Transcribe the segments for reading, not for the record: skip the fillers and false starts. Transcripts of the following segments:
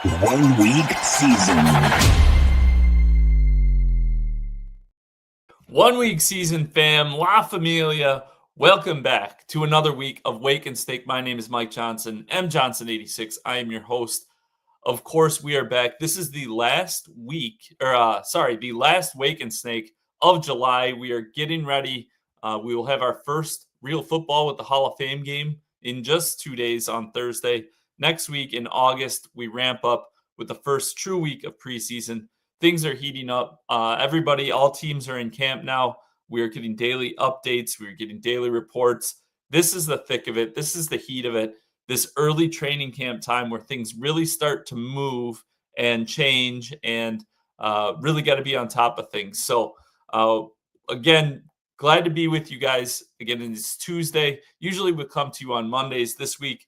1 week season. 1 week season, fam, La Familia. Welcome back to another week of Wake and Steak. My name is Mike Johnson, M Johnson 86. I am your host. Of course, we are back. This is the last week, the last Wake and Snake of July. We are getting ready. We will have our first real football with the Hall of Fame game in just 2 days on Thursday. Next week in August, we ramp up with the first true week of preseason. Things are heating up. All teams are in camp now. We are getting daily updates. We're getting daily reports. This is the thick of it. This is the heat of it. This early training camp time where things really start to move and change and really got to be on top of things. So, again, glad to be with you guys. Again, it's Tuesday. Usually we come to you on Mondays. This week,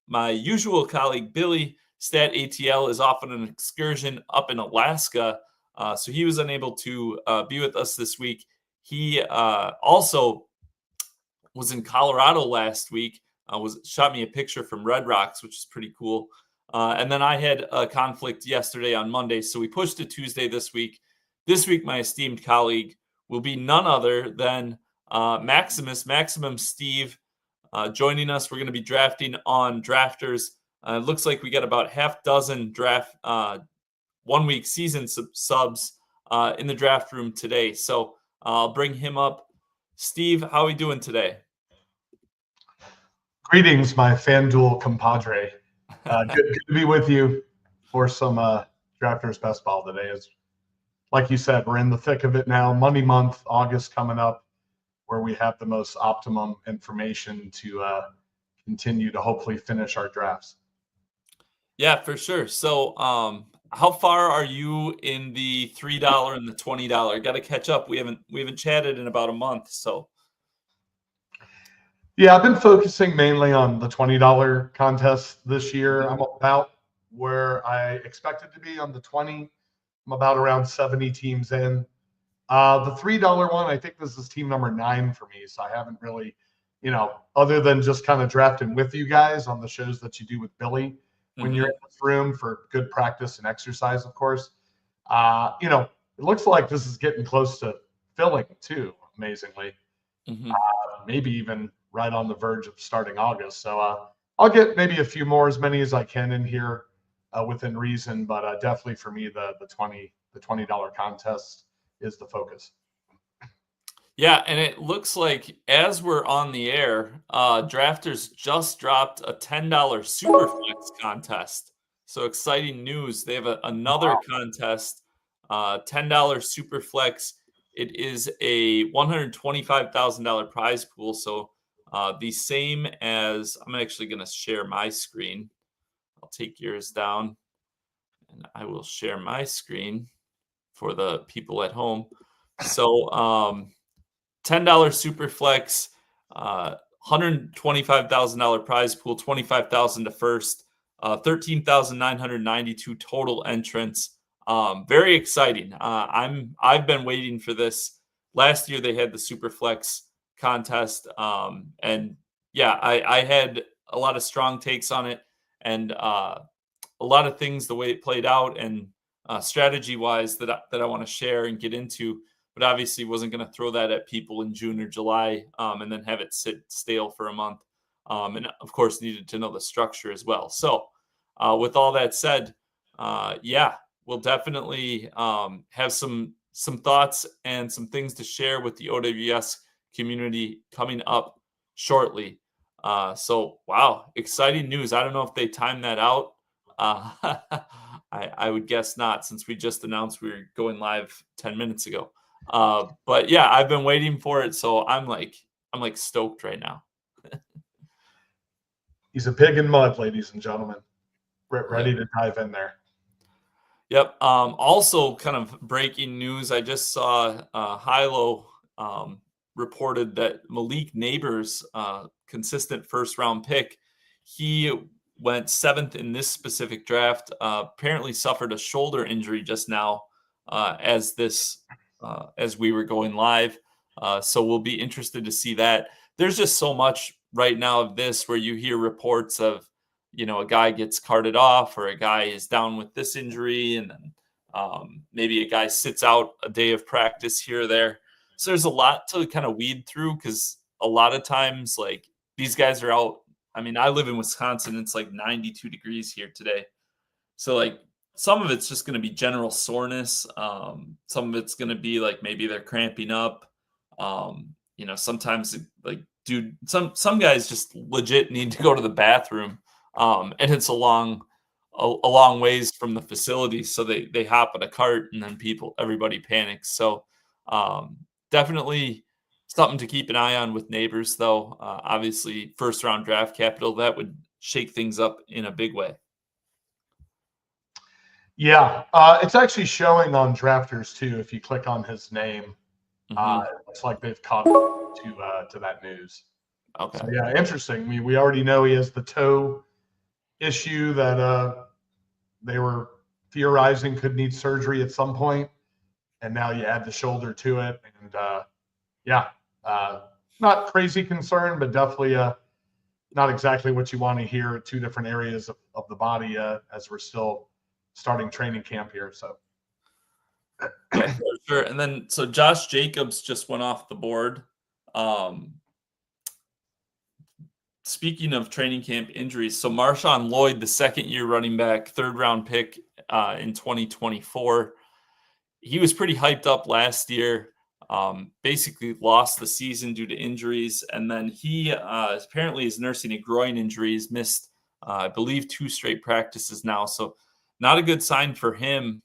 my usual colleague, Billy, Stat ATL, is off on an excursion up in Alaska. So he was unable to be with us this week. He also was in Colorado last week. Shot me a picture from Red Rocks, which is pretty cool. And then I had a conflict yesterday on Monday, so we pushed it Tuesday this week. This week, my esteemed colleague will be none other than Maximus Steve joining us. We're going to be drafting on Drafters. It looks like we got about half dozen draft 1 week season subs in the draft room today. So I'll bring him up. Steve, how are we doing today? Greetings, my FanDuel compadre. Good to be with you for some Drafters Best Ball today. As, like you said, we're in the thick of it now. Money month, August coming up, where we have the most optimum information to continue to hopefully finish our drafts. Yeah, for sure. So how far are you in the $3 and the $20? Got to catch up. We haven't chatted in about a month. So yeah, I've been focusing mainly on the $20 contest this year. I'm about where I expected to be on the 20. I'm about around 70 teams in. The $3 one, I think this is team number 9 for me. So I haven't really, other than just kind of drafting with you guys on the shows that you do with Billy when you're in this room for good practice and exercise, of course. It looks like this is getting close to filling too, amazingly. Maybe even right on the verge of starting August. So I'll get maybe a few more, as many as I can in here within reason. But definitely for me, the $20 contest is the focus. Yeah, and it looks like as we're on the air, Drafters just dropped a $10 Superflex contest. So exciting news. They have another contest, $10 Superflex. It is a $125,000 prize pool. So the same as, I'm actually going to share my screen. I'll take yours down and I will share my screen for the people at home. So $10 Superflex, $125,000 prize pool, $25,000 to first, 13,992 total entrants. Very exciting. I've been waiting for this. Last year they had the Superflex contest, and yeah, I had a lot of strong takes on it, and a lot of things the way it played out, and strategy wise that I want to share and get into. But obviously wasn't going to throw that at people in June or July and then have it sit stale for a month. And of course, needed to know the structure as well. So with all that said, we'll definitely have some thoughts and some things to share with the OWS community coming up shortly. So, wow, exciting news. I don't know if they timed that out. I would guess not, since we just announced we were going live 10 minutes ago. But yeah, I've been waiting for it, so I'm like stoked right now. He's a pig in mud, ladies and gentlemen. Ready to dive in there. Yep. Also, kind of breaking news. I just saw Hilo reported that Malik Neighbors, consistent first round pick, he went 7th in this specific draft. Apparently suffered a shoulder injury just now as we were going live. So we'll be interested to see that. There's just so much right now of this where you hear reports of a guy gets carted off or a guy is down with this injury, and then maybe a guy sits out a day of practice here or there. So there's a lot to kind of weed through, because a lot of times, like, these guys are out. I mean, I live in Wisconsin. It's like 92 degrees here today. So, like, some of it's just going to be general soreness. Some of it's going to be like maybe they're cramping up. Sometimes, like, dude, some guys just legit need to go to the bathroom, and it's a long ways from the facility, so they hop in a cart, and then everybody panics. So definitely something to keep an eye on with Neighbors, though. Obviously, first round draft capital, that would shake things up in a big way. Yeah, it's actually showing on Drafters too. If you click on his name, it's like they've caught up to that news. Okay. So, yeah, interesting. I mean, we already know he has the toe issue that they were theorizing could need surgery at some point, and now you add the shoulder to it, and not crazy concern, but definitely not exactly what you want to hear. Two different areas of the body as we're still starting training camp here. So yeah, sure. And then so Josh Jacobs just went off the board. Speaking of training camp injuries, so Marshawn Lloyd, the second-year running back, third-round pick in 2024, he was pretty hyped up last year. Basically lost the season due to injuries, and then he apparently is nursing a groin injury. He's missed, I believe, 2 straight practices now, so not a good sign for him.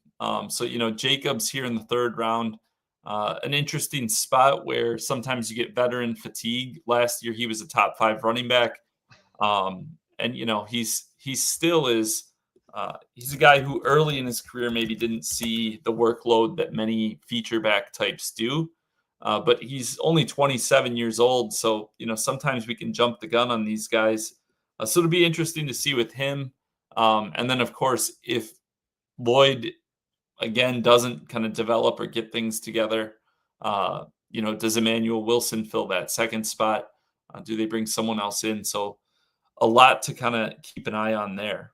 Jacobs here in the third round, an interesting spot where sometimes you get veteran fatigue. Last year he was a top 5 running back, and he still is. He's a guy who early in his career maybe didn't see the workload that many feature back types do. But he's only 27 years old. So, sometimes we can jump the gun on these guys. So it'll be interesting to see with him. And then, of course, if Lloyd, again, doesn't kind of develop or get things together, does Emmanuel Wilson fill that second spot? Do they bring someone else in? So a lot to kind of keep an eye on there.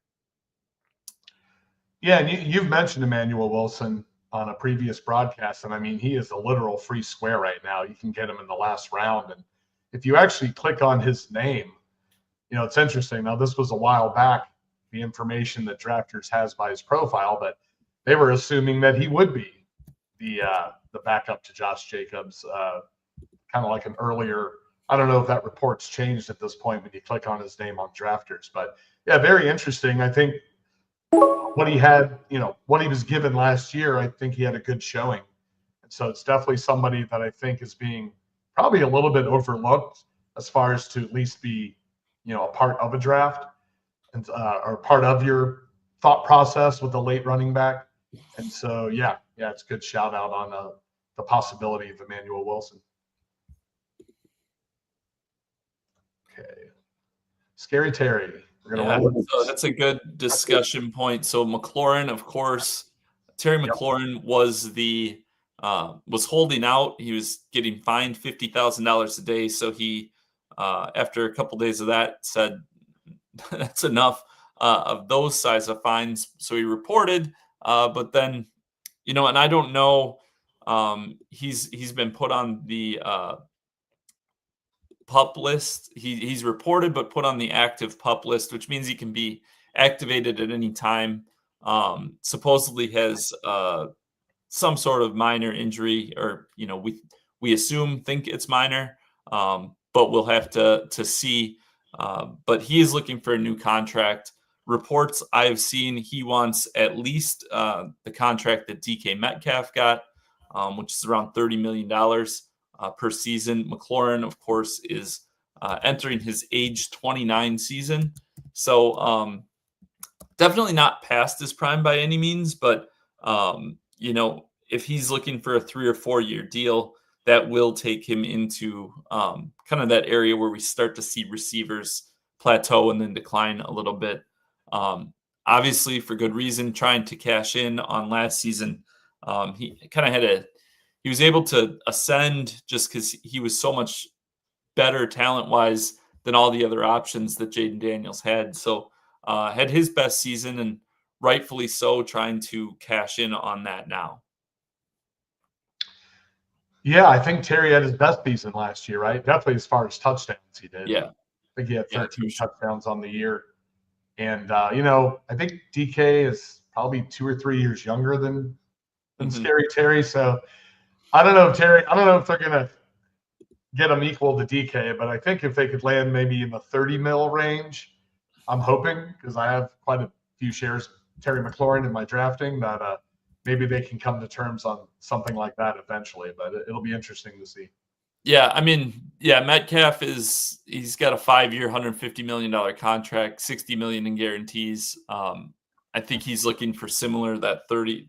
Yeah, and you've mentioned Emmanuel Wilson on a previous broadcast, and I mean, he is a literal free square right now. You can get him in the last round, and if you actually click on his name, it's interesting. Now, this was a while back, the information that Drafters has by his profile, but they were assuming that he would be the backup to Josh Jacobs, kind of like an earlier. I don't know if that report's changed at this point when you click on his name on Drafters, but yeah, very interesting. I think what he had, what he was given last year, I think he had a good showing. And so it's definitely somebody that I think is being probably a little bit overlooked as far as to at least be, a part of a draft and or part of your thought process with a late running back. And so, yeah, it's a good shout out on the possibility of Emmanuel Wilson. Okay. Scary Terry. So that's a good discussion point. So McLaurin, of course, Terry McLaurin was was holding out. He was getting fined $50,000 a day. So he, after a couple days of that, said that's enough of those size of fines. So he reported, but then, and I don't know. He's been put on the PUP list. He's reported but put on the active PUP list, which means he can be activated at any time. Supposedly has some sort of minor injury, or we think it's minor, but we'll have to see. But he is looking for a new contract. Reports I have seen, he wants at least the contract that DK Metcalf got, which is around $30 million per season. McLaurin, of course, is entering his age 29 season. So definitely not past his prime by any means, but if he's looking for a 3 or 4 year deal, that will take him into kind of that area where we start to see receivers plateau and then decline a little bit. Obviously, for good reason, trying to cash in on last season. He kind of he was able to ascend just because he was so much better talent-wise than all the other options that Jaden Daniels had. So had his best season, and rightfully so, trying to cash in on that now. Yeah, I think Terry had his best season last year, right? Definitely as far as touchdowns he did. Yeah. I think he had Yeah, 13 for sure. touchdowns on the year. And, I think DK is probably 2 or 3 years younger than Scary Terry. So I don't know, Terry. I don't know if they're going to get him equal to DK, but I think if they could land maybe in the 30 mil range, I'm hoping, because I have quite a few shares of Terry McLaurin in my drafting, that maybe they can come to terms on something like that eventually. But it'll be interesting to see. Yeah, I mean, Metcalf he's got a 5-year, $150 million contract, $60 million in guarantees. I think he's looking for similar, that 30.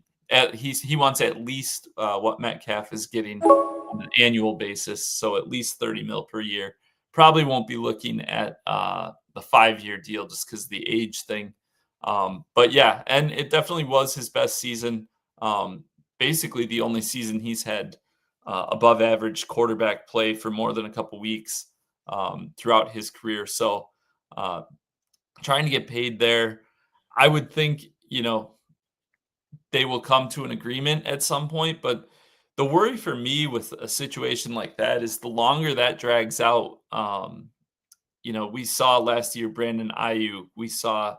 He wants at least what Metcalf is getting on an annual basis, so at least 30 mil per year. Probably won't be looking at the 5-year deal just because the age thing. But yeah, and it definitely was his best season. Basically, the only season he's had above average quarterback play for more than a couple weeks throughout his career. So trying to get paid there, I would think, they will come to an agreement at some point. But the worry for me with a situation like that is the longer that drags out, we saw last year Brandon Ayuk, we saw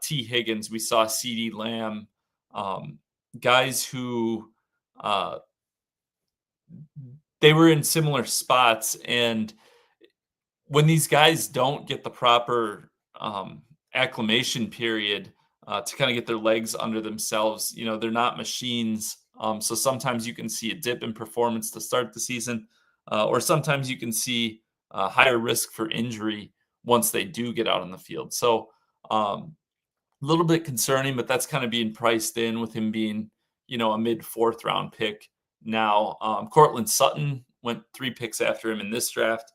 T. Higgins, we saw CeeDee Lamb, guys who they were in similar spots. And when these guys don't get the proper acclimation period to kind of get their legs under themselves, they're not machines. So sometimes you can see a dip in performance to start the season, or sometimes you can see higher risk for injury once they do get out on the field. So a little bit concerning, but that's kind of being priced in with him being, a mid 4th round pick. Now, Cortland Sutton went 3 picks after him in this draft.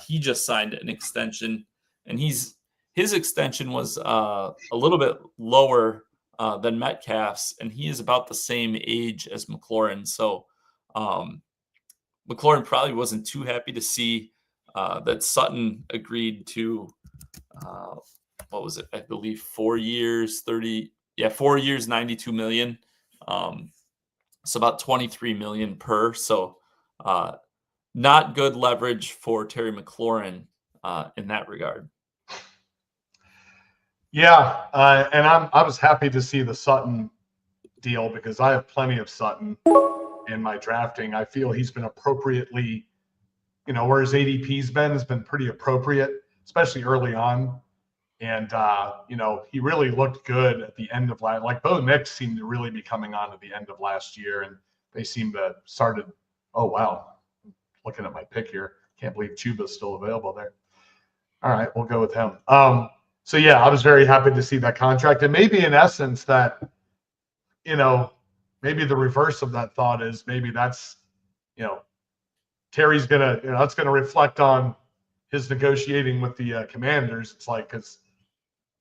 He just signed an extension, and his extension was a little bit lower than Metcalf's, and he is about the same age as McLaurin. So McLaurin probably wasn't too happy to see that Sutton agreed to what was it? I believe 4 years, 4 years, 92 million. So about 23 million per. So not good leverage for Terry McLaurin in that regard. Yeah, and I was happy to see the Sutton deal because I have plenty of Sutton in my drafting. I feel he's been appropriately, where his ADP's been has been pretty appropriate, especially early on. And, he really looked good at the end of Bo Nix seemed to really be coming on at the end of last year, and they seemed to started, oh, wow, looking at my pick here. Can't believe Chuba's still available there. All right, we'll go with him. So, yeah, I was very happy to see that contract. And maybe in essence that, maybe the reverse of that thought is maybe that's, Terry's going to, that's going to reflect on his negotiating with the Commanders. It's like, because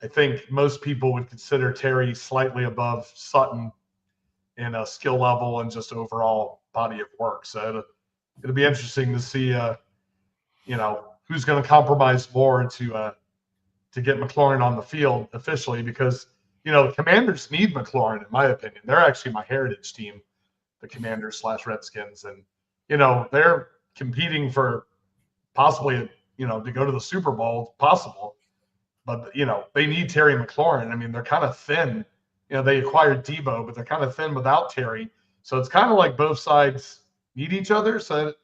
I think most people would consider Terry slightly above Sutton in a skill level and just overall body of work. So it'll be interesting to see, who's going to compromise more to get McLaurin on the field officially, because, the Commanders need McLaurin, in my opinion. They're actually my heritage team, the Commanders/Redskins. And, they're competing for possibly, to go to the Super Bowl, possible. But, they need Terry McLaurin. I mean, they're kind of thin. They acquired Debo, but they're kind of thin without Terry. So it's kind of like both sides need each other. So it'd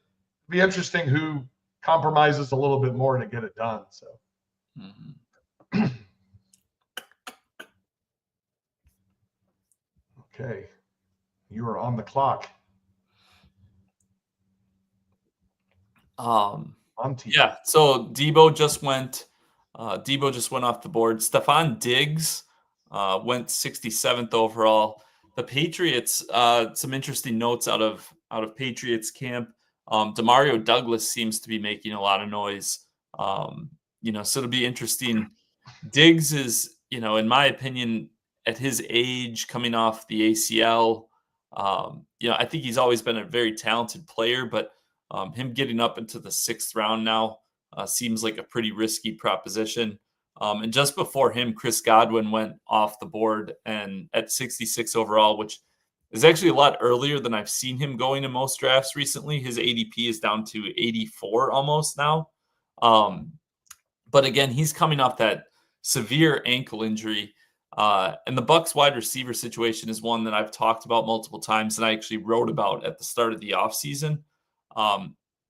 be interesting who compromises a little bit more to get it done. So. Okay. You are on the clock. On TV. Yeah. So Debo just went off the board. Stephon Diggs went 67th overall. The Patriots, some interesting notes out of Patriots camp. Demario Douglas seems to be making a lot of noise. So it'll be interesting. Diggs is, in my opinion, at his age, coming off the ACL, I think he's always been a very talented player, but him getting up into the 6th round now seems like a pretty risky proposition. And just before him, Chris Godwin went off the board and at 66 overall, which is actually a lot earlier than I've seen him going in most drafts recently. His ADP is down to 84 almost now. But again, he's coming off that severe ankle injury. And the Bucs wide receiver situation is one that I've talked about multiple times and I actually wrote about at the start of the offseason.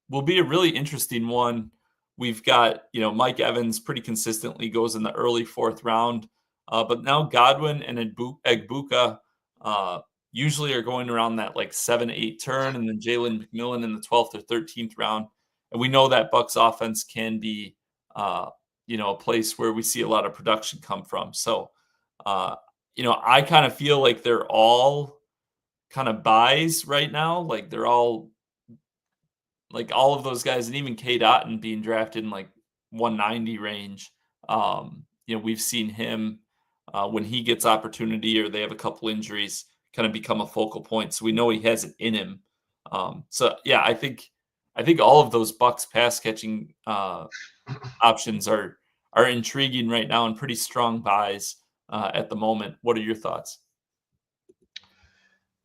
Will be a really interesting one. We've got, Mike Evans pretty consistently goes in the early 4th round. But now Godwin and Egbuka usually are going around that like 7-8 turn, and then Jalen McMillan in the 12th or 13th round. And we know that Bucs offense can be, a place where we see a lot of production come from. So, I kind of feel like they're all kind of buys right now. Like they're all of those guys, and even Cade Otton being drafted in like 190 range. We've seen him when he gets opportunity or they have a couple injuries kind of become a focal point. So we know he has it in him. I think all of those Bucs pass catching options are intriguing right now and pretty strong buys at the moment. What are your thoughts?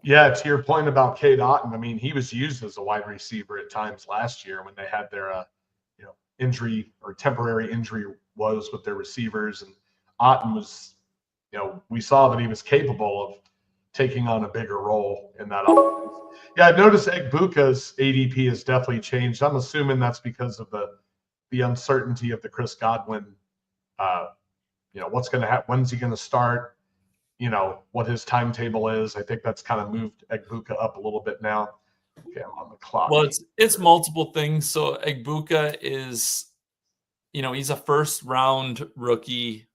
Yeah, to your point about Cade Otton, I mean, he was used as a wide receiver at times last year when they had their, injury or temporary injury woes with their receivers. And Otton was, we saw that he was capable of taking on a bigger role in that offense. Yeah, I've noticed Egbuka's ADP has definitely changed. I'm assuming that's because of the uncertainty of the Chris Godwin, what's going to happen, when's he going to start? What his timetable is. I think that's kind of moved Egbuka up a little bit now. Okay, I'm on the clock. Well, it's multiple things. So Egbuka is, he's a 1st round rookie.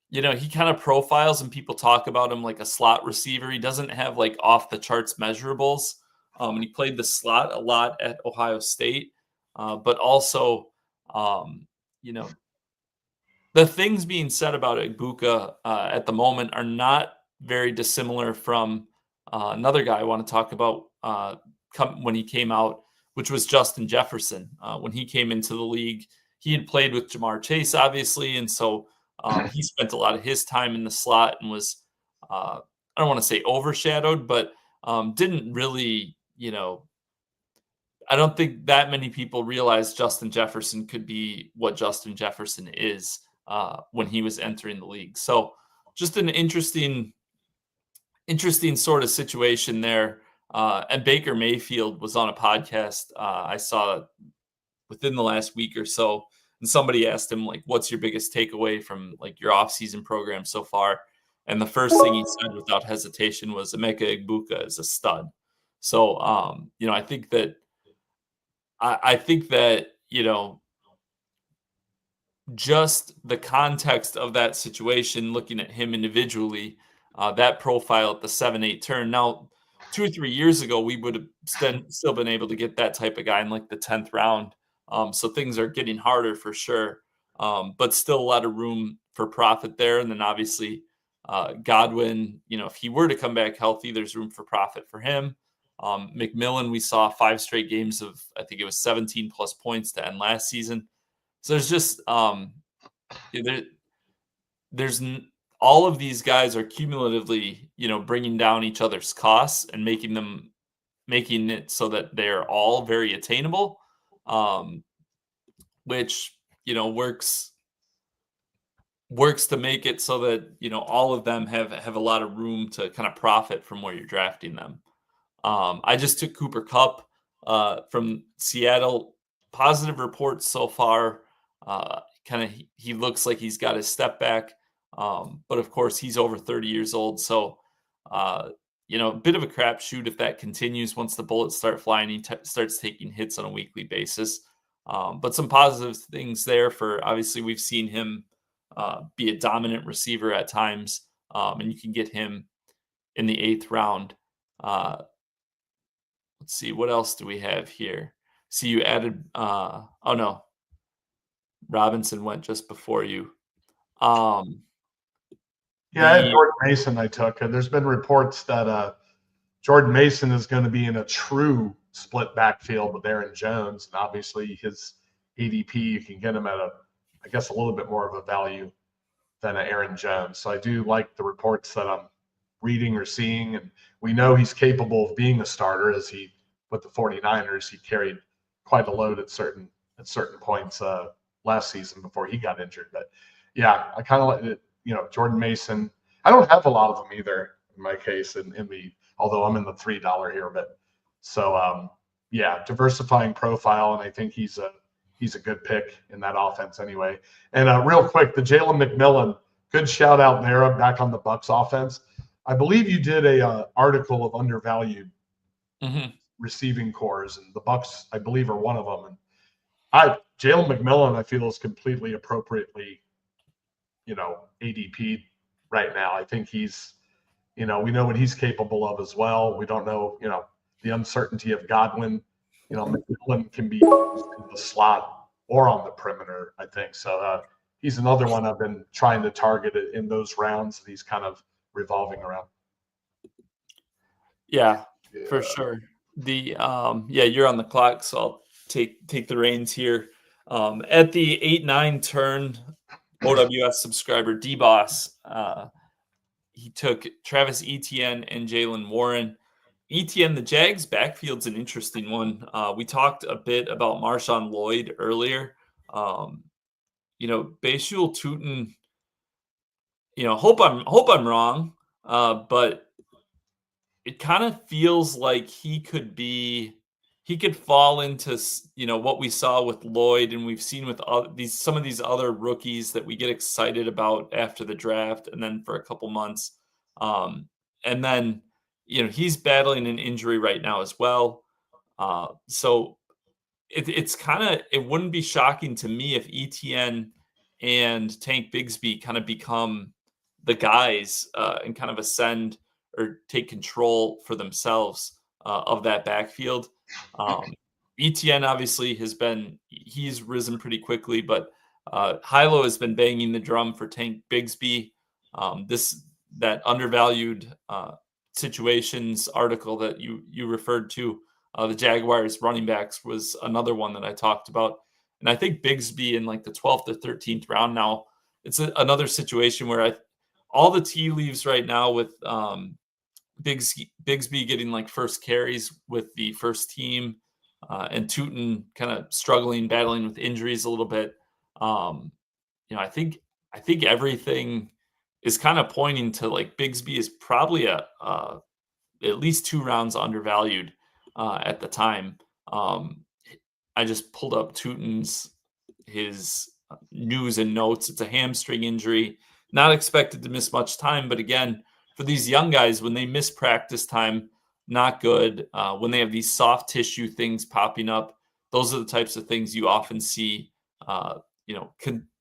He kind of profiles and people talk about him like a slot receiver. He doesn't have like off the charts measurables. And he played the slot a lot at Ohio State. But also, the things being said about Egbuka at the moment are not very dissimilar from another guy I want to talk about when he came out, which was Justin Jefferson. When he came into the league, he had played with Jamar Chase, obviously, and so he spent a lot of his time in the slot and was, I don't want to say overshadowed, but didn't really, I don't think that many people realized Justin Jefferson could be what Justin Jefferson is. When he was entering the league. So just an interesting sort of situation there. And Baker Mayfield was on a podcast I saw within the last week or so. And somebody asked him, like, what's your biggest takeaway from like your offseason program so far? And the first thing he said without hesitation was Emeka Egbuka is a stud. So, I think that, just the context of that situation, looking at him individually, that profile at the 7-8 turn. Now, 2 or 3 years ago, we would have still been able to get that type of guy in like the 10th round. So things are getting harder for sure, but still a lot of room for profit there. And then obviously Godwin, if he were to come back healthy, there's room for profit for him. McMillan, we saw 5 straight games of, I think it was 17 plus points to end last season. So there's just there's all of these guys are cumulatively, bringing down each other's costs and making it so that they're all very attainable, which works to make it so that all of them have a lot of room to kind of profit from where you're drafting them. I just took Cooper Kupp from Seattle. Positive reports so far. He looks like he's got his step back, but of course he's over 30 years old. So, a bit of a crapshoot if that continues. Once the bullets start flying, he starts taking hits on a weekly basis. But some positive things there for, obviously we've seen him be a dominant receiver at times, and you can get him in the 8th round. Let's see, what else do we have here? See, you added, oh no, Robinson went just before you. I had Jordan Mason I took, and there's been reports that Jordan Mason is going to be in a true split backfield with Aaron Jones. And obviously his ADP, you can get him at I guess, a little bit more of a value than a Aaron Jones. So I do like the reports that I'm reading or seeing, and we know he's capable of being a starter. As he with the 49ers, he carried quite a load at certain points last season before he got injured. But yeah, I kind of like it. Jordan Mason. I don't have a lot of them either in my case, although I'm in the $3 here. But so yeah, diversifying profile, and I think he's a good pick in that offense anyway. And real quick, the Jalen McMillan, good shout out there. Back on the Bucs offense. I believe you did a article of undervalued receiving cores, and the Bucs, I believe, are one of them. And Jalen McMillan, I feel, is completely appropriately, ADP'd right now. I think he's, we know what he's capable of as well. We don't know, the uncertainty of Godwin. McMillan can be used in the slot or on the perimeter, I think. So he's another one I've been trying to target in those rounds that he's kind of revolving around. Yeah, for sure. You're on the clock, so I'll take the reins here. At the 8-9 turn, OWS subscriber D-Boss, he took Travis Etienne and Jaylen Warren. Etienne, the Jags backfield's an interesting one. We talked a bit about Marshawn Lloyd earlier. Bashul Tootin, hope I'm wrong, but it kind of feels like he could fall into, what we saw with Lloyd, and we've seen with some of these other rookies that we get excited about after the draft and then for a couple months. And then, he's battling an injury right now as well. So it's it wouldn't be shocking to me if Etienne and Tank Bigsby kind of become the guys and kind of ascend or take control for themselves of that backfield. Etienne obviously he's risen pretty quickly, but Hilo has been banging the drum for Tank Bigsby. That undervalued situations article that you referred to, the Jaguars running backs, was another one that I talked about. And I think Bigsby in like the 12th or 13th round now, it's another situation where all the tea leaves right now with Bigsby getting like first carries with the first team, and Tootin kind of struggling, battling with injuries a little bit. I think everything is kind of pointing to like Bigsby is probably at least 2 rounds undervalued at the time. I just pulled up his news and notes. It's a hamstring injury, not expected to miss much time, but again, for these young guys, when they miss practice time, not good. When they have these soft tissue things popping up, those are the types of things you often see,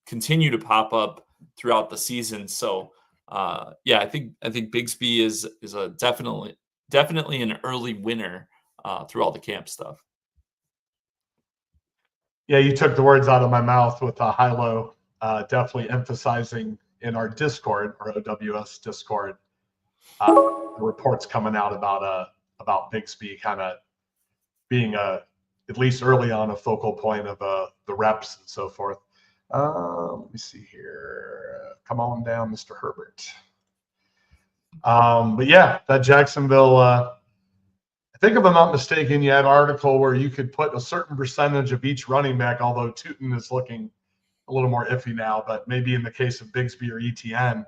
continue to pop up throughout the season. So, I think Bigsby is a definitely an early winner through all the camp stuff. Yeah, you took the words out of my mouth with Hilo definitely emphasizing in our Discord, our OWS Discord, the reports coming out about Bigsby kind of being at least early on a focal point of the reps and so forth. Let me see here. Come on down, Mr. Herbert. But yeah, that Jacksonville, I think if I'm not mistaken, you had an article where you could put a certain percentage of each running back, although Tootin is looking a little more iffy now, but maybe in the case of Bigsby or ETN,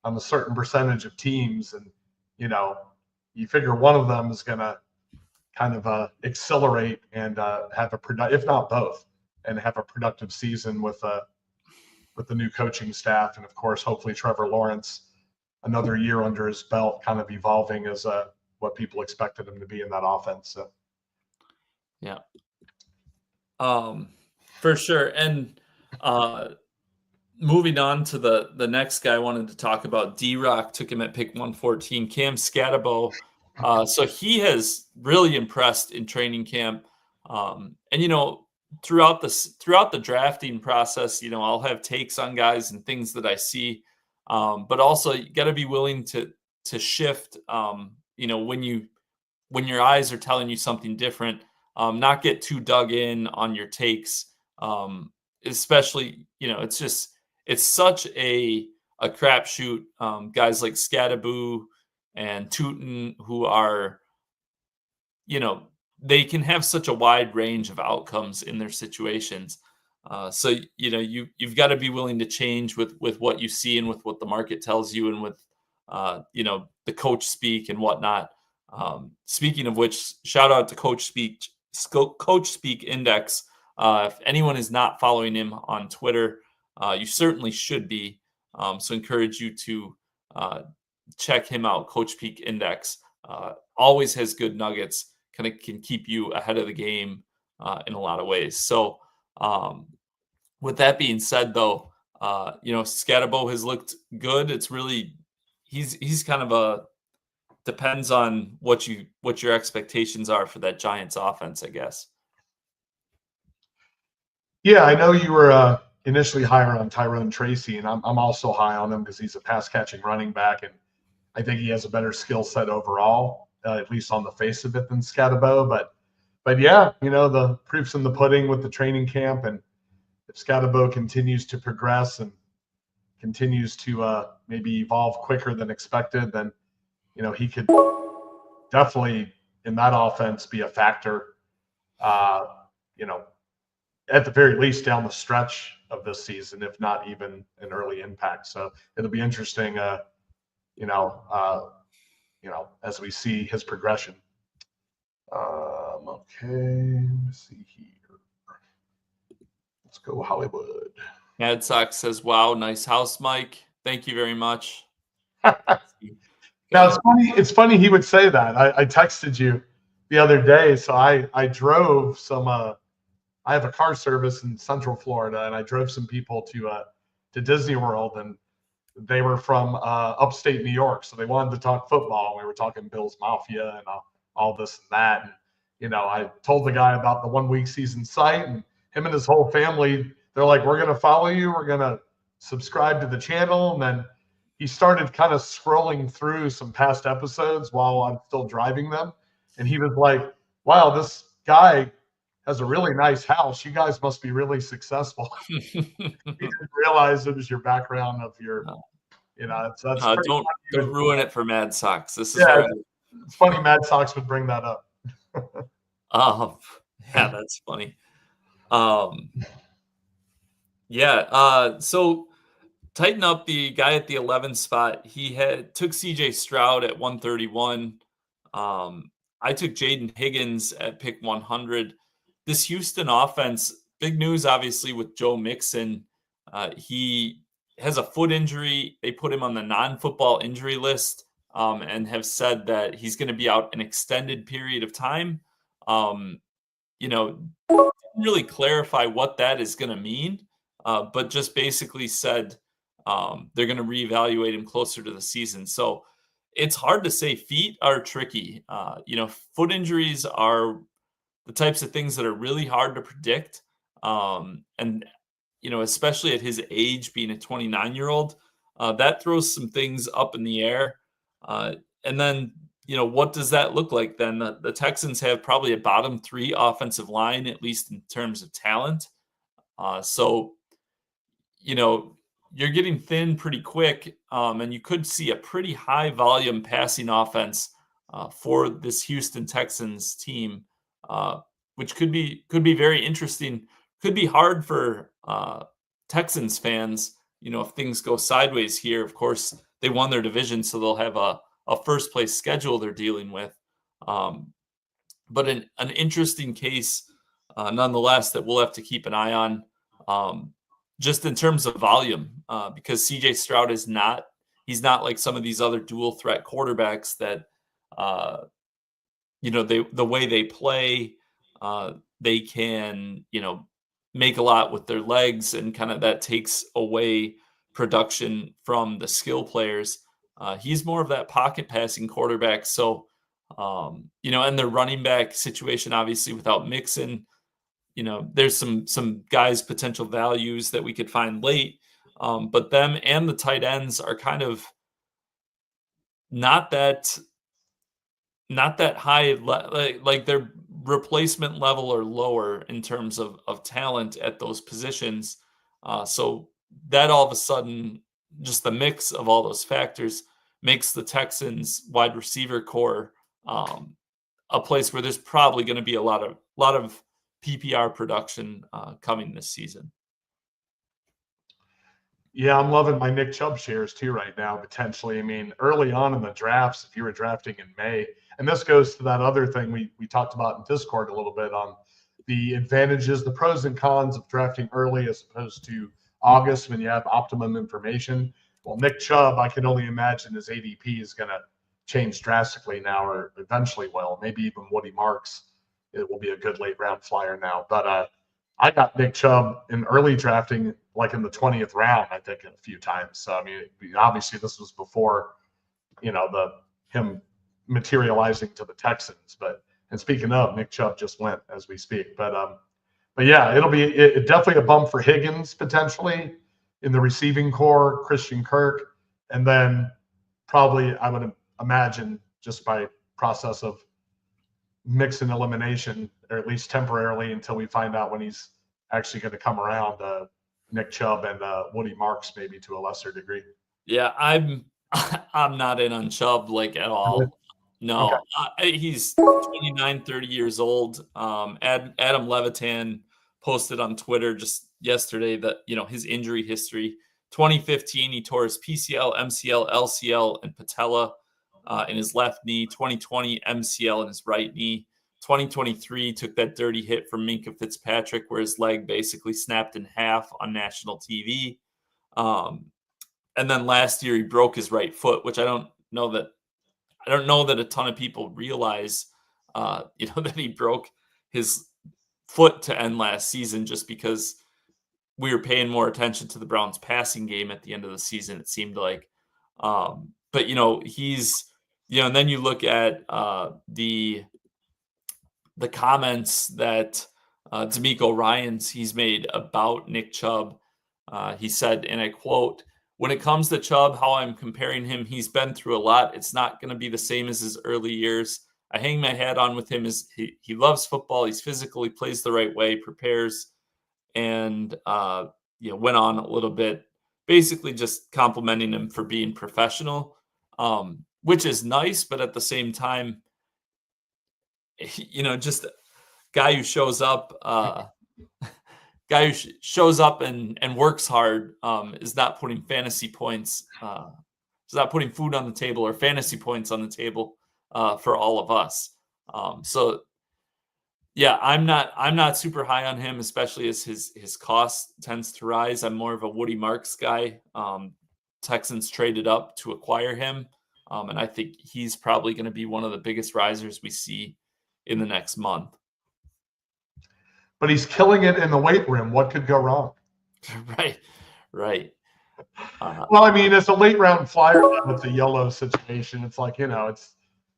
on a certain percentage of teams. And, you figure one of them is going to kind of accelerate and have if not both, and have a productive season with the new coaching staff. And of course, hopefully Trevor Lawrence, another year under his belt, kind of evolving as what people expected him to be in that offense. So. Yeah. For sure. And moving on to the next guy I wanted to talk about, D-Rock took him at pick 114, Cam Scatabo. So he has really impressed in training camp. And, throughout the drafting process, I'll have takes on guys and things that I see. But also you got to be willing to shift, when your eyes are telling you something different, not get too dug in on your takes. especially, it's such a crapshoot. Guys like Scadaboo and Tootin, who are, they can have such a wide range of outcomes in their situations. So you've got to be willing to change with what you see and with what the market tells you, and with the coach speak and whatnot. Speaking of which, shout out to Coach Speak Index. If anyone is not following him on Twitter, you certainly should be. So encourage you to check him out. Coach Peak Index always has good nuggets. Kind of can keep you ahead of the game in a lot of ways. So with that being said, though, Scadabo has looked good. It's really he's kind of depends on what your expectations are for that Giants offense, I guess. Yeah, I know you were initially higher on Tyrone Tracy, and I'm also high on him because he's a pass catching running back, and I think he has a better skill set overall, at least on the face of it, than Scadabo. But yeah, the proof's in the pudding with the training camp, and if Scadabo continues to progress and continues to maybe evolve quicker than expected, then he could definitely in that offense be a factor. At the very least down the stretch of this season, if not even an early impact. So it'll be interesting, as we see his progression. Okay, let me see here. Let's go Hollywood. Mad Sox says, "Wow, nice house, Mike. Thank you very much." Now it's funny he would say that. I texted you the other day, so I drove some. I have a car service in Central Florida, and I drove some people to Disney World, and they were from upstate New York, so they wanted to talk football. We were talking Bills Mafia and all this and that. And, I told the guy about the 1 week season site, and him and his whole family, they're like, "We're going to follow you. We're going to subscribe to the channel." And then he started kind of scrolling through some past episodes while I'm still driving them. And he was like, "Wow, this guy has a really nice house. You guys must be really successful." He didn't realize it was your background of your, that's don't ruin it for Mad Sox. This is it's funny Mad Sox would bring that up. Yeah, that's funny. So tighten up the guy at the 11th spot. He took CJ Stroud at 131. I took Jaden Higgins at pick 100. This Houston offense, big news, obviously, with Joe Mixon. He has a foot injury. They put him on the non-football injury list and have said that he's going to be out an extended period of time. Didn't really clarify what that is going to mean, but just basically said they're going to reevaluate him closer to the season. So it's hard to say. Feet are tricky. Foot injuries are the types of things that are really hard to predict. And especially at his age, being a 29-year-old, that throws some things up in the air. And then, what does that look like then? The Texans have probably a bottom 3 offensive line, at least in terms of talent. So, you're getting thin pretty quick, and you could see a pretty high volume passing offense for this Houston Texans team, which could be very interesting. Could be hard for Texans fans, if things go sideways here. Of course, they won their division, so they'll have a first place schedule they're dealing with. But an interesting case, nonetheless, that we'll have to keep an eye on. Just in terms of volume, because CJ Stroud he's not like some of these other dual threat quarterbacks that, the way they play, they can, make a lot with their legs, and kind of that takes away production from the skill players. He's more of that pocket passing quarterback. So, and their running back situation, obviously without Mixon, there's some guys' potential values that we could find late, but them and the tight ends are kind of not that high. Like they're replacement level or lower in terms of talent at those positions. So that all of a sudden, just the mix of all those factors makes the Texans wide receiver core a place where there's probably going to be a lot of PPR production coming this season. Yeah, I'm loving my Nick Chubb shares too right now, potentially. I mean, early on in the drafts, if you were drafting in May, and this goes to that other thing we talked about in Discord a little bit on the advantages, the pros and cons of drafting early as opposed to August when you have optimum information. Well, Nick Chubb, I can only imagine his ADP is going to change drastically now, or eventually will. Maybe even Woody Marks, it will be a good late round flyer now. But I got Nick Chubb in early drafting, like in the 20th round, I think, a few times. So I mean, obviously this was before, him materializing to the Texans. And speaking of, Nick Chubb just went as we speak. But yeah, it'll be definitely a bump for Higgins potentially in the receiving core, Christian Kirk, and then probably I would imagine just by process of mix and elimination, or at least temporarily until we find out when he's actually going to come around, Nick Chubb and Woody Marks maybe to a lesser degree. Yeah, I'm not in on Chubb like at all. No, Okay. He's 29, 30 years old. Adam Levitan posted on Twitter just yesterday that, his injury history. 2015, he tore his PCL, MCL, LCL, and patella in his left knee. 2020, MCL in his right knee. 2023, took that dirty hit from Minkah Fitzpatrick where his leg basically snapped in half on national TV. And then last year he broke his right foot, which I don't know that a ton of people realize, that he broke his foot to end last season just because we were paying more attention to the Browns passing game at the end of the season, it seemed like. But, he's, and then you look at the comments that D'Amico Ryans he's made about Nick Chubb. He said, and I quote, "When it comes to Chubb, how I'm comparing him, he's been through a lot. It's not going to be the same as his early years. I hang my hat on with him as he loves football. He's physical. He plays the right way, prepares." And, went on a little bit, basically just complimenting him for being professional, which is nice. But at the same time, just a guy who shows up, and works hard is not putting fantasy points, is not putting food on the table or fantasy points on the table for all of us. So yeah, I'm not super high on him, especially as his cost tends to rise. I'm more of a Woody Marks guy. Texans traded up to acquire him, and I think he's probably going to be one of the biggest risers we see in the next month. But he's killing it in the weight room. What could go wrong? Right. Well, I mean, it's a late round flyer with the yellow situation. It's like,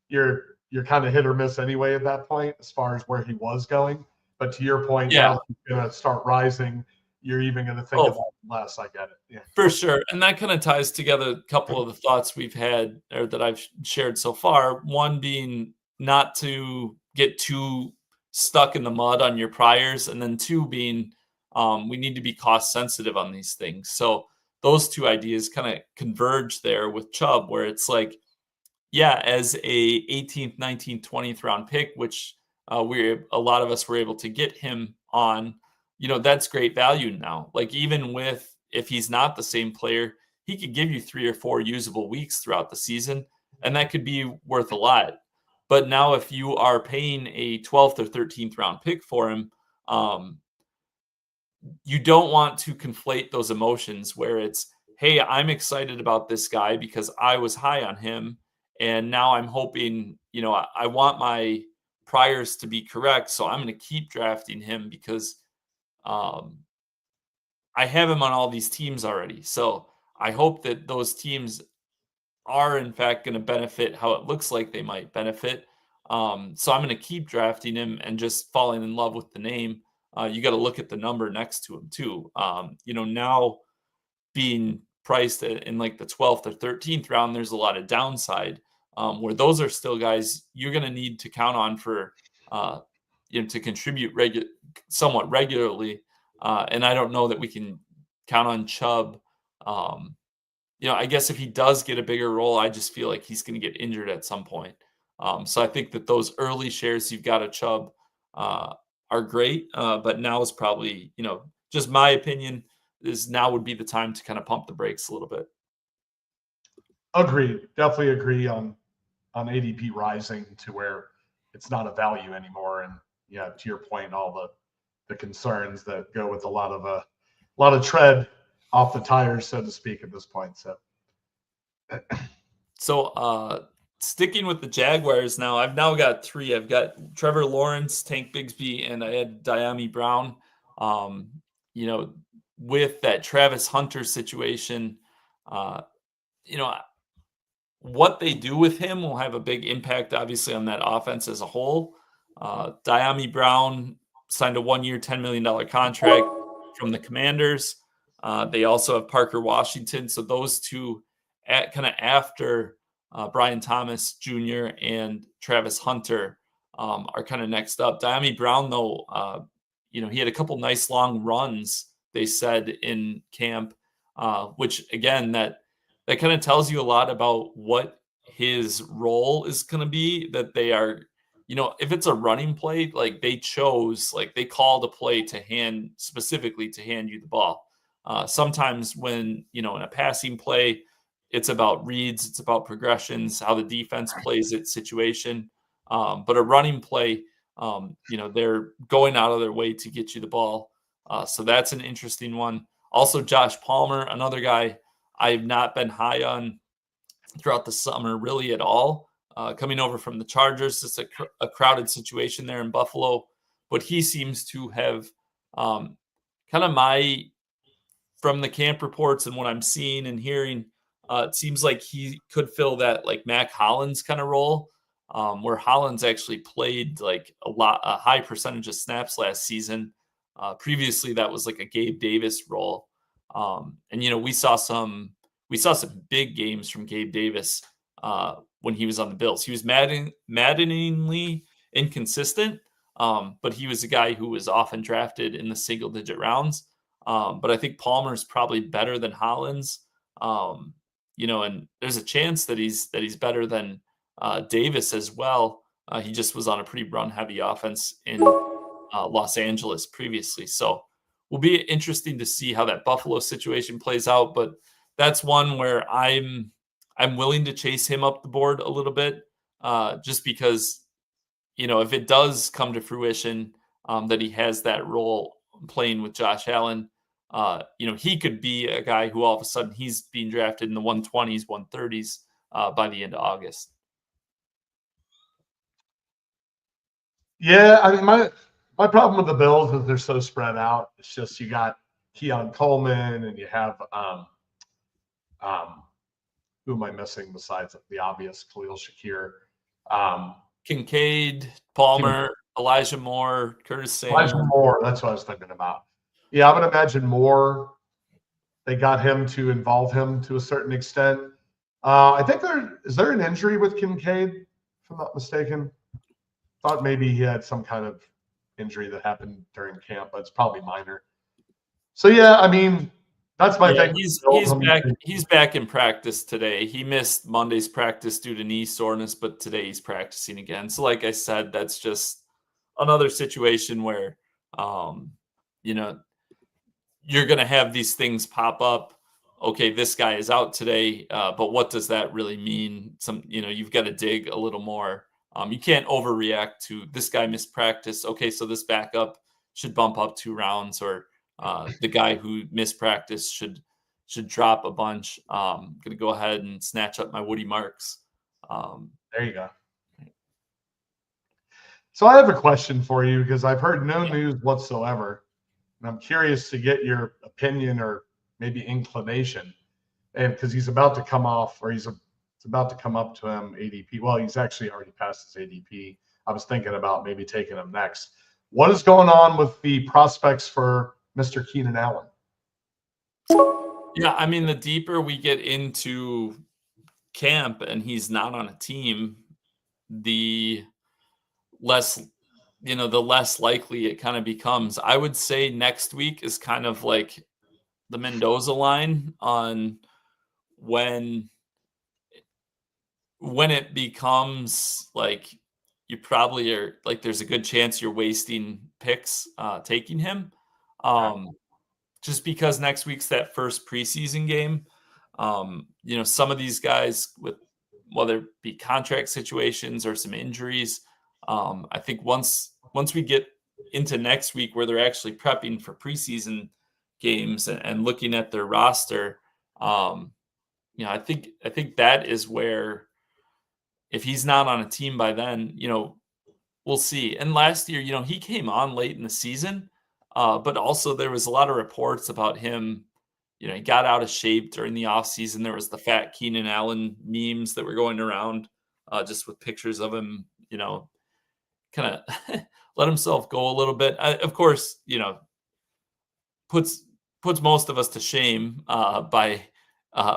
you're kind of hit or miss anyway at that point as far as where he was going. But to your point, now he's going to start rising. You're even going to think about it less. I get it. Yeah, for sure. And that kind of ties together a couple of the thoughts we've had or that I've shared so far. One being not to get too stuck in the mud on your priors. And then two being we need to be cost sensitive on these things. So those two ideas kind of converge there with Chubb, where it's like, yeah, as a 18th, 19th, 20th round pick, which a lot of us were able to get him on, that's great value now. Like even if he's not the same player, he could give you 3 or 4 usable weeks throughout the season, and that could be worth a lot. But now if you are paying a 12th or 13th round pick for him, you don't want to conflate those emotions where it's, hey, I'm excited about this guy because I was high on him. And now I'm hoping, I want my priors to be correct. So I'm going to keep drafting him because I have him on all these teams already. So I hope that those teams are in fact going to benefit how it looks like they might benefit. So I'm going to keep drafting him and just falling in love with the name. You got to look at the number next to him too. Now being priced in like the 12th or 13th round, there's a lot of downside where those are still guys you're going to need to count on for to contribute somewhat regularly. And I don't know that we can count on Chubb. I guess if he does get a bigger role, I just feel like he's going to get injured at some point. So I think that those early shares you've got of Chubb are great. But now is probably, just my opinion, is now would be the time to kind of pump the brakes a little bit. Agreed. Definitely agree on ADP rising to where it's not a value anymore. And to your point, all the concerns that go with a lot of tread off the tires, so to speak, at this point. So sticking with the Jaguars now, I've now got three. I've got Trevor Lawrence, Tank Bigsby, and I had Diami Brown. With that Travis Hunter situation, what they do with him will have a big impact, obviously, on that offense as a whole. Diami Brown signed a 1-year, $10 million contract from the Commanders. They also have Parker Washington. So those two, kind of after Brian Thomas Jr. and Travis Hunter, are kind of next up. Diami Brown, though, he had a couple nice long runs, they said, in camp, which, again, that kind of tells you a lot about what his role is going to be, that they are, if it's a running play, like they called a play specifically to hand you the ball. Sometimes when, in a passing play, it's about reads, it's about progressions, how the defense plays its situation. But a running play, they're going out of their way to get you the ball. So that's an interesting one. Also, Josh Palmer, another guy I've not been high on throughout the summer really at all. Coming over from the Chargers, it's a crowded situation there in Buffalo, but he seems to have kind of from the camp reports and what I'm seeing and hearing, it seems like he could fill that like Mac Hollins kind of role, where Hollins actually played like a high percentage of snaps last season. Previously, that was like a Gabe Davis role. And we saw some big games from Gabe Davis when he was on the Bills. He was maddeningly inconsistent, but he was a guy who was often drafted in the single-digit rounds. But I think Palmer's probably better than Hollins, and there's a chance that he's better than Davis as well. He just was on a pretty run-heavy offense in Los Angeles previously, so will be interesting to see how that Buffalo situation plays out. But that's one where I'm willing to chase him up the board a little bit, just because, if it does come to fruition, that he has that role playing with Josh Allen, he could be a guy who all of a sudden he's being drafted in the 120s, 130s by the end of August. Yeah, I mean, my problem with the Bills is they're so spread out. It's just you got Keon Coleman and you have who am I missing besides the obvious Khalil Shakir? Kincaid, Palmer, Elijah Moore, Curtis Samuel. Elijah Moore, that's what I was thinking about. Yeah, I would imagine Moore, they got him to involve him to a certain extent. I think is there an injury with Kincaid, if I'm not mistaken? Thought maybe he had some kind of injury that happened during camp, but it's probably minor. So yeah, I mean, that's my thing. He's back in practice today. He missed Monday's practice due to knee soreness, but today he's practicing again. So like I said, that's just another situation where you're going to have these things pop up. Okay, this guy is out today, but what does that really mean? You've got to dig a little more. You can't overreact to this guy missed practice. Okay, so this backup should bump up 2 rounds, or the guy who missed practice should drop a bunch. I'm going to go ahead and snatch up my Woody Marks. There you go. So I have a question for you, because I've heard no news whatsoever, and I'm curious to get your opinion or maybe inclination. And because he's about to come off, or it's about to come up to him ADP. Well, he's actually already passed his ADP. I was thinking about maybe taking him next. What is going on with the prospects for Mr. Keenan Allen? Yeah, I mean, the deeper we get into camp and he's not on a team, the less the less likely it kind of becomes. I would say next week is kind of like the Mendoza line on when it becomes like you probably are like there's a good chance you're wasting picks taking him. Just because next week's that first preseason game. Some of these guys with whether it be contract situations or some injuries, I think once we get into next week where they're actually prepping for preseason games and looking at their roster, I think that is where if he's not on a team by then, we'll see. And last year, he came on late in the season, but also there was a lot of reports about him. He got out of shape during the offseason. There was the fat Keenan Allen memes that were going around just with pictures of him, kind of let himself go a little bit. Of course, puts most of us to shame by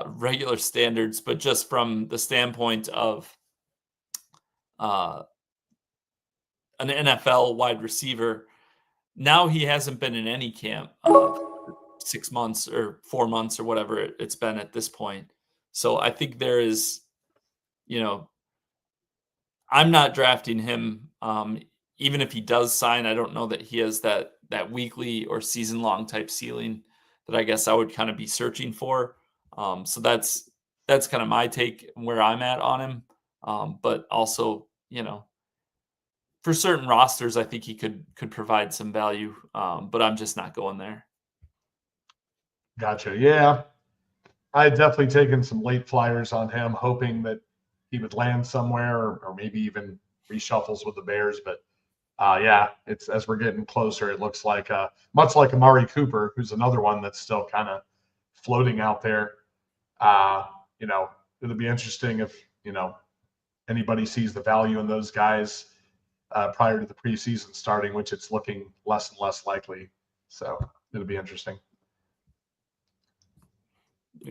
regular standards, but just from the standpoint of an NFL wide receiver, now he hasn't been in any camp 6 months or 4 months or whatever it's been at this point. So I think there is, I'm not drafting him. Even if he does sign, I don't know that he has that weekly or season long type ceiling that I guess I would kind of be searching for. So that's kind of my take where I'm at on him. But also, for certain rosters, I think he could provide some value. But I'm just not going there. Gotcha. Yeah. I had definitely taken some late flyers on him, hoping that he would land somewhere or maybe even reshuffles with the Bears. But yeah, it's as we're getting closer, it looks like much like Amari Cooper, who's another one that's still kind of floating out there. It'll be interesting if, anybody sees the value in those guys prior to the preseason starting, which it's looking less and less likely. So it'll be interesting.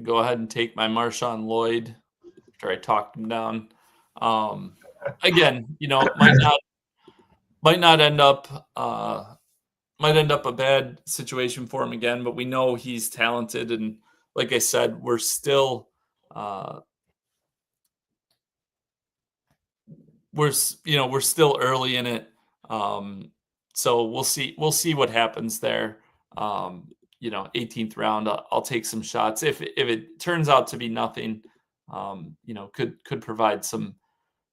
Go ahead and take my Marshawn Lloyd after I talked him down. Again, might not end up a bad situation for him again, but we know he's talented, and like I said, we're still still early in it. So we'll see what happens there. 18th round, I'll take some shots. If it turns out to be nothing, could provide some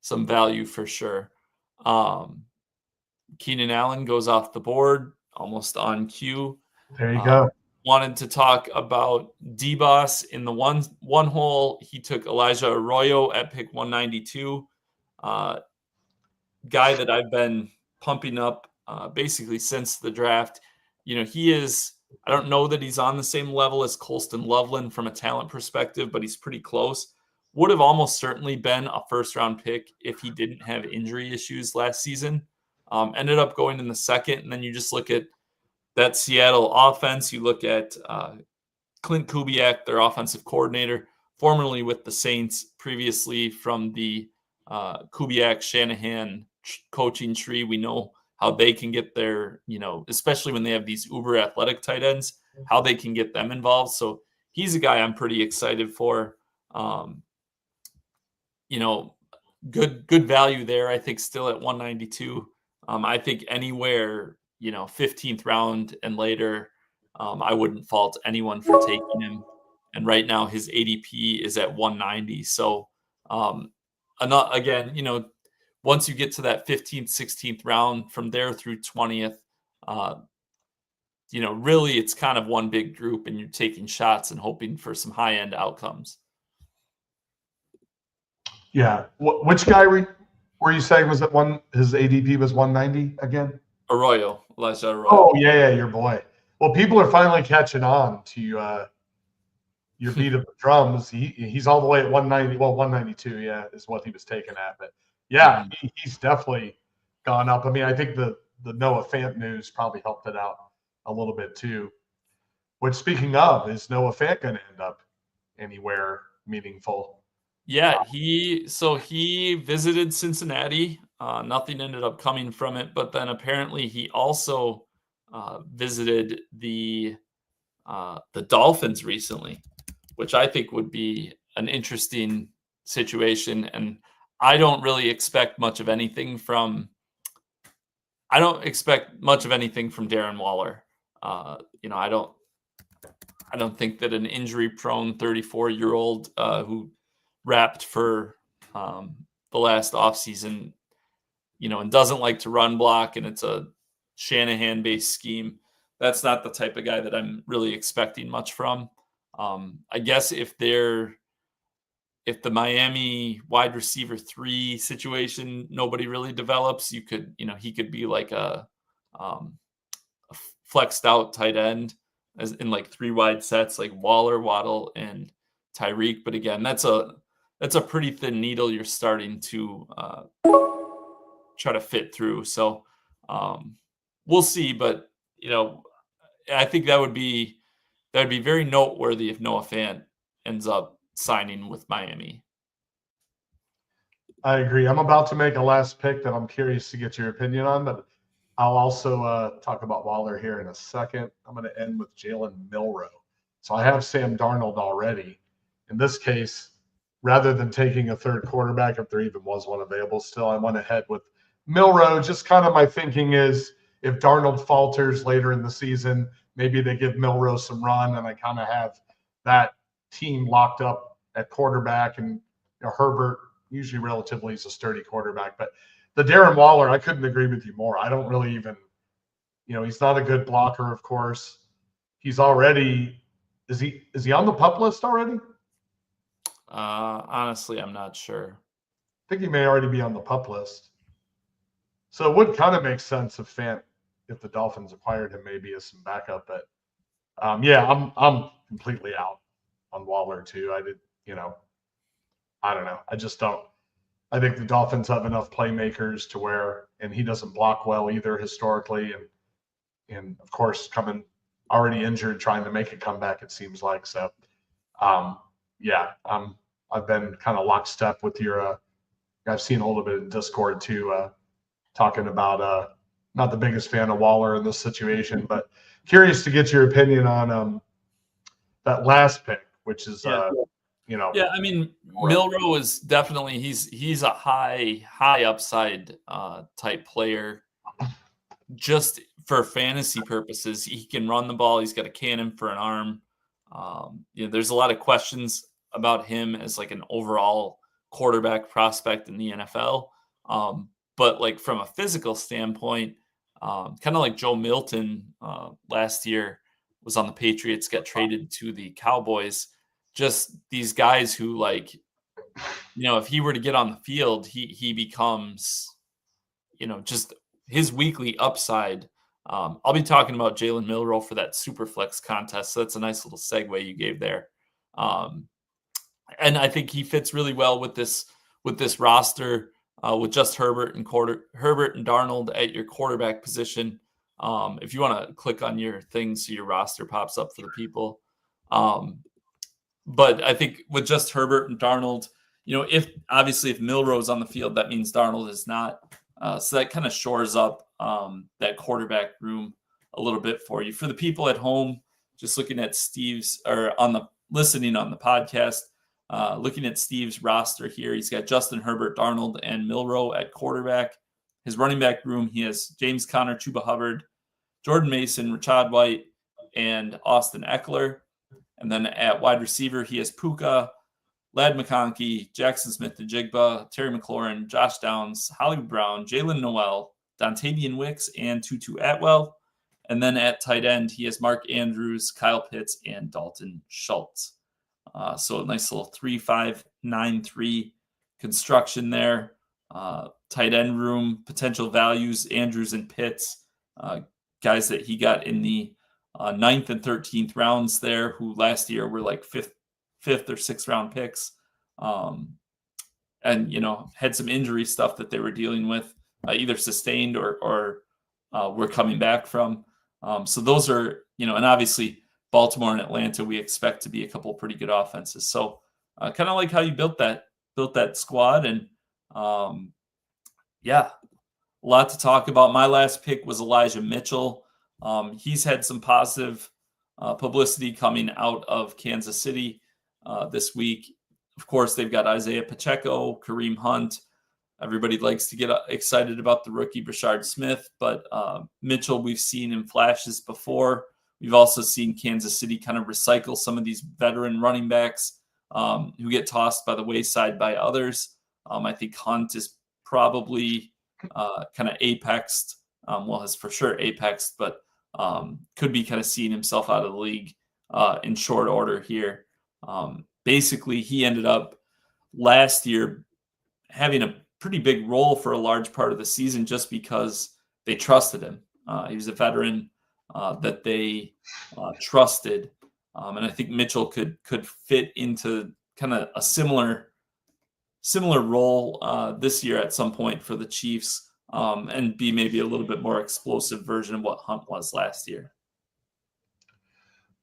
value for sure. Keenan Allen goes off the board almost on cue. There you go. Wanted to talk about D-Boss in the one hole. He took Elijah Arroyo at pick 192. Guy that I've been pumping up basically since the draft. He is, I don't know that he's on the same level as Colston Loveland from a talent perspective, but he's pretty close. Would have almost certainly been a first-round pick if he didn't have injury issues last season. Ended up going in the second, and then you just look at that Seattle offense. You look at Clint Kubiak, their offensive coordinator, formerly with the Saints, previously from the Kubiak-Shanahan coaching tree. We know how they can get their, especially when they have these uber athletic tight ends, how they can get them involved. So he's a guy I'm pretty excited for. Good value there. I think still at 192. I think anywhere, 15th round and later, I wouldn't fault anyone for taking him. And right now his ADP is at 190. So again, once you get to that 15th, 16th round, from there through 20th, really it's kind of one big group and you're taking shots and hoping for some high-end outcomes. Yeah. Which guy were you saying was at his ADP was 190 again? Elijah Arroyo. Oh, yeah, your boy. Well, people are finally catching on to your beat of the drums. He's all the way at 190. Well, 192, yeah, is what he was taken at. But yeah, he's definitely gone up. I mean, I think the Noah Fant news probably helped it out a little bit too. Which, speaking of, is Noah Fant going to end up anywhere meaningful? Yeah, he visited Cincinnati Nothing ended up coming from it, but then apparently he also visited the Dolphins recently, which I think would be an interesting situation. And I don't really expect much of anything from. I don't expect much of anything from Darren Waller. I don't think that an injury-prone 34-year-old who wrapped for the last offseason, and doesn't like to run block, and it's a Shanahan-based scheme. That's not the type of guy that I'm really expecting much from. I guess if the Miami wide receiver 3 situation, nobody really develops, he could be like a flexed out tight end as in like 3 wide sets, like Waller, Waddle, and Tyreek. But again, that's a pretty thin needle you're starting to try to fit through. So we'll see. But I think that would be very noteworthy if Noah Fant ends up signing with Miami. I agree. I'm about to make a last pick that I'm curious to get your opinion on, but I'll also talk about Waller here in a second. I'm going to end with Jalen Milroe. So I have Sam Darnold already. In this case, rather than taking a third quarterback, if there even was one available still, I went ahead with Milroe. Just kind of my thinking is if Darnold falters later in the season, maybe they give Milroe some run, and I kind of have that team locked up at quarterback. And Herbert, usually relatively, is a sturdy quarterback. But the Darren Waller, I couldn't agree with you more. I don't really even, he's not a good blocker, of course. He's already, is he on the PUP list already? Honestly, I'm not sure. I think he may already be on the PUP list. So it would kind of make sense if the Dolphins acquired him maybe as some backup. But I'm completely out on Waller too. I don't know. I just don't. I think the Dolphins have enough playmakers to where, and he doesn't block well either historically, and of course coming already injured, trying to make a comeback, it seems like. So, I've been kind of lockstep with your. I've seen a little bit in Discord too, talking about not the biggest fan of Waller in this situation, but curious to get your opinion on that last pick, which is Yeah, I mean, Milroe is definitely he's a high upside type player. Just for fantasy purposes, he can run the ball. He's got a cannon for an arm. There's a lot of questions about him as like an overall quarterback prospect in the NFL. But like from a physical standpoint, kind of like Joe Milton last year was on the Patriots, got traded to the Cowboys. Just these guys who, like, if he were to get on the field, he becomes, just his weekly upside. I'll be talking about Jalen Milroe for that Superflex contest. So that's a nice little segue you gave there. And I think he fits really well with this roster, with just Herbert and Darnold at your quarterback position. If you want to click on your thing so your roster pops up for the people. But I think with just Herbert and Darnold, if Milroe's on the field, that means Darnold is not. So that kind of shores up that quarterback room a little bit for you. For the people at home, just looking at listening on the podcast, looking at Steve's roster here, he's got Justin Herbert, Darnold, and Milroe at quarterback. His running back room, he has James Conner, Chuba Hubbard, Jordan Mason, Rashad White, and Austin Eckler. And then at wide receiver, he has Puka, Ladd McConkey, Jackson Smith-Njigba, Terry McLaurin, Josh Downs, Hollywood Brown, Jalen Noel, Dontavian Wicks, and Tutu Atwell. And then at tight end, he has Mark Andrews, Kyle Pitts, and Dalton Schultz. So a nice little 3-5-9-3 construction there. Tight end room, potential values, Andrews and Pitts, guys that he got in the 9th and 13th rounds there, who last year were like fifth or sixth round picks, and had some injury stuff that they were dealing with, either sustained or were coming back from. So those are, and obviously Baltimore and Atlanta we expect to be a couple pretty good offenses. So kind of like how you built that squad, and Yeah, a lot to talk about. My last pick was Elijah Mitchell. He's had some positive publicity coming out of Kansas City this week. Of course, they've got Isaiah Pacheco, Kareem Hunt. Everybody likes to get excited about the rookie Brashard Smith, but Mitchell we've seen in flashes before. We've also seen Kansas City kind of recycle some of these veteran running backs who get tossed by the wayside by others. I think Hunt is probably kind of apexed. Has for sure apexed, but could be kind of seeing himself out of the league in short order here. Basically, he ended up last year having a pretty big role for a large part of the season just because they trusted him. He was a veteran that they trusted. And I think Mitchell could fit into kind of a similar role this year at some point for the Chiefs and be maybe a little bit more explosive version of what Hunt was last year.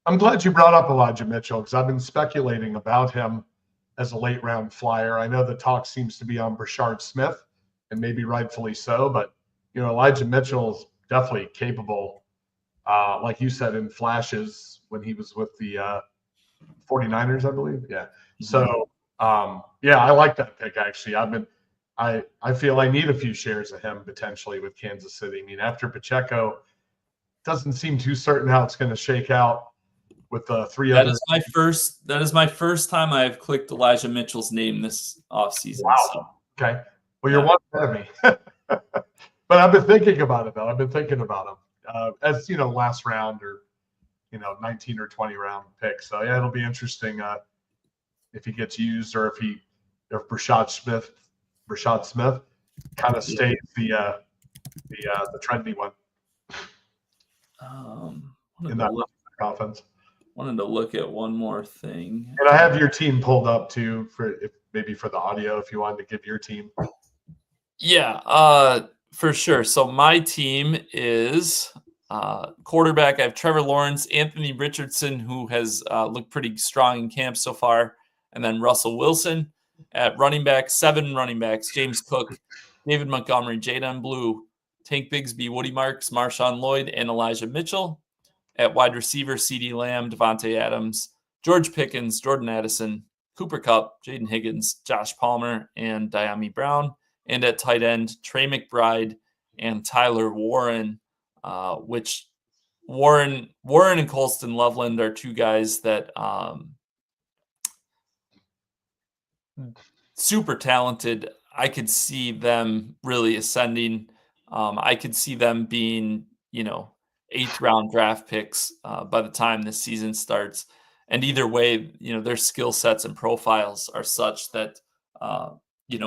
I'm glad you brought up Elijah Mitchell because I've been speculating about him as a late round flyer. I know the talk seems to be on Brashard Smith, and maybe rightfully so, but Elijah Mitchell is definitely capable, like you said, in flashes when he was with the 49ers, I believe. Yeah. Mm-hmm. So I like that pick actually. I feel I need a few shares of him potentially with Kansas City. I mean, after Pacheco, doesn't seem too certain how it's going to shake out with the three that other. That is my first time I've clicked Elijah Mitchell's name this offseason. Wow. So. Okay. Well, you're one ahead of me. But I've been thinking about it, though. I've been thinking about him as, last round or, 19 or 20 round pick. So, yeah, it'll be interesting if he gets used or if Brashard Smith kind of stays the trendy one in that offense. Wanted to look at one more thing. And I have your team pulled up too for the audio if you wanted to give your team. Yeah, for sure. So my team is quarterback. I have Trevor Lawrence, Anthony Richardson, who has looked pretty strong in camp so far, and then Russell Wilson. At running back, 7 running backs: James Cook, David Montgomery, Jayden Blue, Tank Bigsby, Woody Marks, Marshawn Lloyd, and Elijah Mitchell. At wide receiver, CeeDee Lamb, Devontae Adams, George Pickens, Jordan Addison, Cooper Kupp, Jaden Higgins, Josh Palmer, and Diami Brown. And at tight end, Trey McBride and Tyler Warren, which Warren and Colston Loveland are 2 guys that super talented. I could see them really ascending. I could see them being, 8th round draft picks by the time this season starts. And either way, their skill sets and profiles are such that,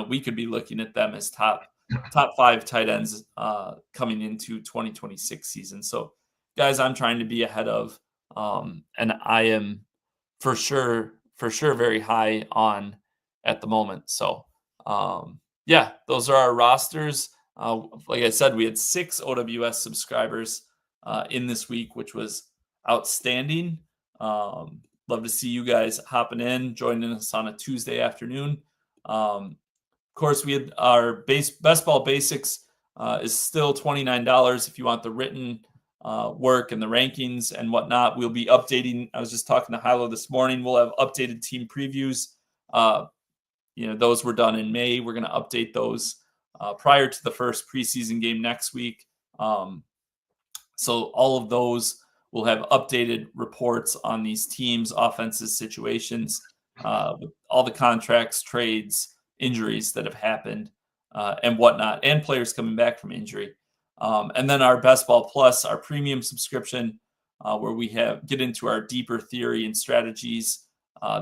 we could be looking at them as top 5 tight ends coming into 2026 season. So guys, I'm trying to be ahead of, and I am for sure very high on at the moment. So those are our rosters. Like I said, we had 6 OWS subscribers in this week, which was outstanding. Love to see you guys hopping in, joining us on a Tuesday afternoon. Of course, we had our Best Ball Basics is still $29 if you want the written work and the rankings and whatnot. We'll be updating. I was just talking to Hilo this morning. We'll have updated team previews. Those were done in May. We're going to update those prior to the first preseason game next week. So all of those will have updated reports on these teams, offenses, situations, with all the contracts, trades, injuries that have happened, and whatnot, and players coming back from injury. And then our Best Ball Plus, our premium subscription, where we get into our deeper theory and strategies.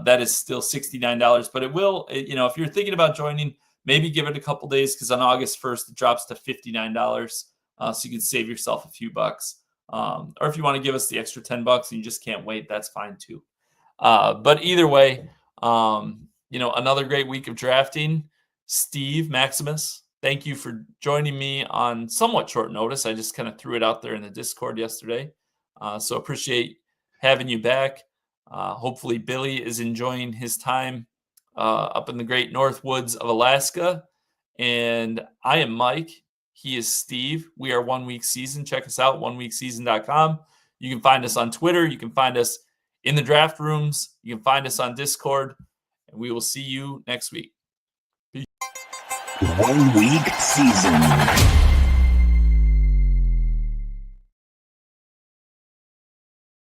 That is still $69, but it will, if you're thinking about joining, maybe give it a couple days because on August 1st, it drops to $59. So you can save yourself a few bucks. Or if you want to give us the extra $10 and you just can't wait, that's fine too. But either way, another great week of drafting. Steve, Maximus, thank you for joining me on somewhat short notice. I just kind of threw it out there in the Discord yesterday. So appreciate having you back. Hopefully Billy is enjoying his time up in the great North Woods of Alaska. And I am Mike. He is Steve. We are 1 Week Season. Check us out, oneweekseason.com. You can find us on Twitter. You can find us in the draft rooms. You can find us on Discord. And we will see you next week. 1 Week Season.